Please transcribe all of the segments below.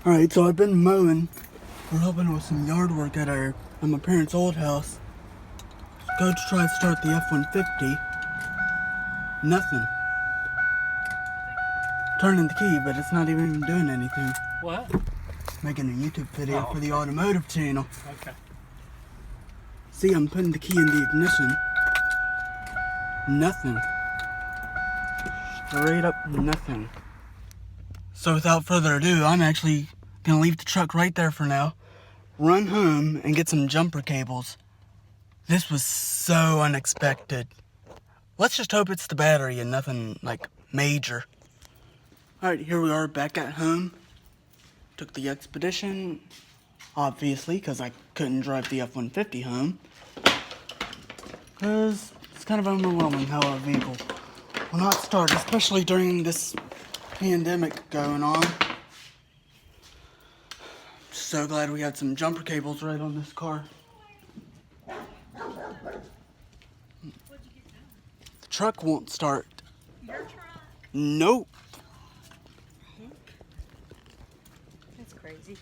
Alright, so I've been mowing. We're helping with some yard work at my parents' old house. Go to try to start the F-150. Nothing. Turning the key, but it's not even doing anything. What? Making a YouTube video for the automotive channel. Okay. See, I'm putting the key in the ignition. Nothing. Straight up nothing. So without further ado, I'm actually gonna leave the truck right there for now, run home and get some jumper cables. This was so unexpected. Let's just hope it's the battery and nothing like major. Alright, here we are back at home. Took the Expedition, obviously, because I couldn't drive the F-150 home. Because it's kind of overwhelming how our vehicle will not start, especially during this pandemic going on. So glad we had some jumper cables right on this car. The truck won't start. Your truck? Nope. That's crazy.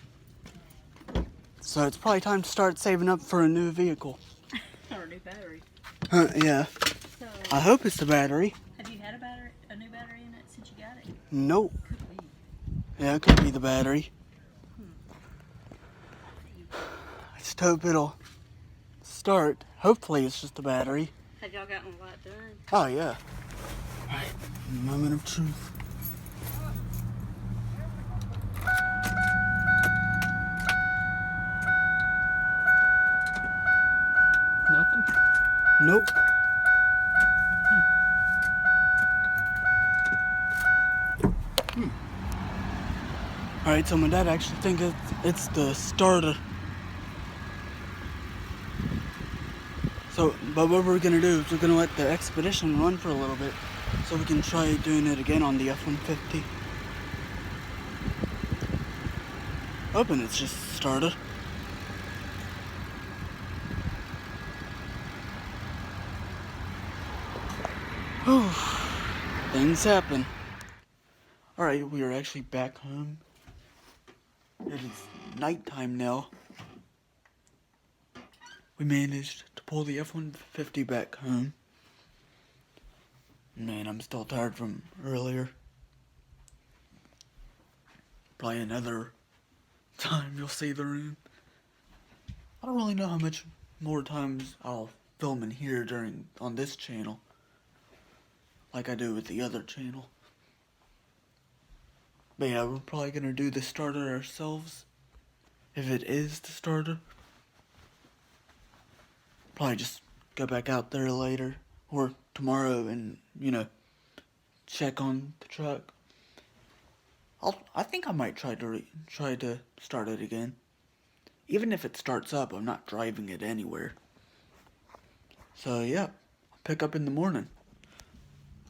So it's probably time to start saving up for a new vehicle. Or a new battery. Yeah. So, I hope it's the battery. have you had a new battery in it since you got it? Nope. Could be. Yeah, it could be the battery. I just hope it'll start. Hopefully it's just the battery. Have y'all gotten a lot done? Oh, yeah. Alright, moment of truth. Nothing? Nope. Alright, so my dad actually thinks it's the starter. So, but what we're gonna do is we're gonna let the Expedition run for a little bit so we can try doing it again on the F-150. Hoping it's just the starter. Whew. Things happen. Alright, we are actually back home. It is nighttime now. We managed to pull the F-150 back home. Man, I'm still tired from earlier. Probably another time you'll see the room. I don't really know how much more times I'll film in here on this channel, like I do with the other channel. But yeah, we're probably gonna do the starter ourselves, if it is the starter. Probably just go back out there later, or tomorrow and, check on the truck. I think I might try to start it again. Even if it starts up, I'm not driving it anywhere. So yeah, I'll pick up in the morning.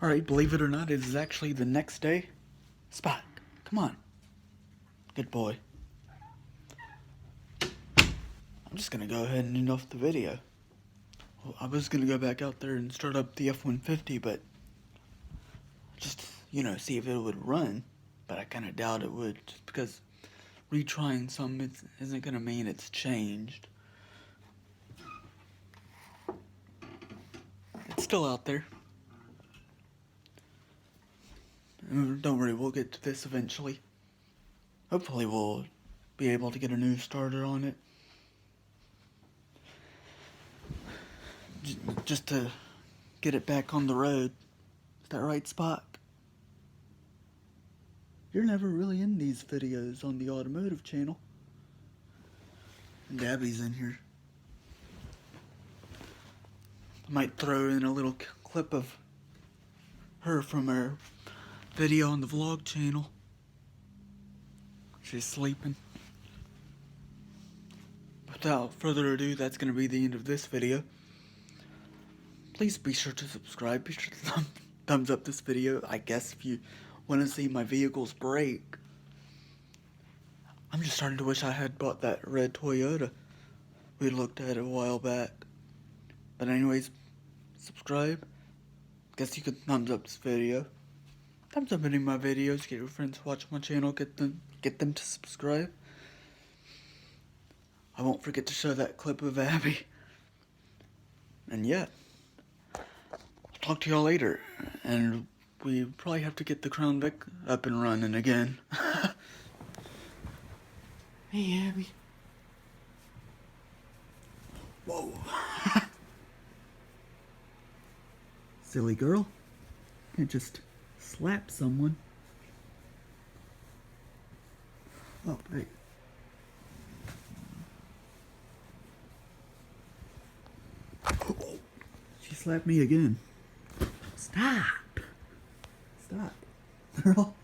Alright, believe it or not, it is actually the next day. Spot, come on. Good boy. I'm just gonna go ahead and end off the video. Well, I was gonna go back out there and start up the F-150, but just, see if it would run. But I kind of doubt it would, just because retrying something isn't gonna mean it's changed. It's still out there. Don't worry, we'll get to this eventually. Hopefully we'll be able to get a new starter on it. Just to get it back on the road. Is that right, Spot? You're never really in these videos on the automotive channel. And Abby's in here. I might throw in a little clip of her from her video on the vlog channel. She's sleeping. Without further ado, that's going to be the end of this video. Please be sure to subscribe. Be sure to thumbs up this video, I guess, if you want to see my vehicles break. I'm just starting to wish I had bought that red Toyota we looked at a while back. But anyways, subscribe. Guess you could thumbs up this video. thumbs up any of my videos. Get your friends to watch my channel. Get them to subscribe. I won't forget to show that clip of Abby. And yeah, I'll talk to y'all later. And we probably have to get the Crown Vic up and running again. Hey, Abby. Whoa. Silly girl. Can't just slap someone. Oh, hey. Oh, she slapped me again. Stop. Stop. Girl.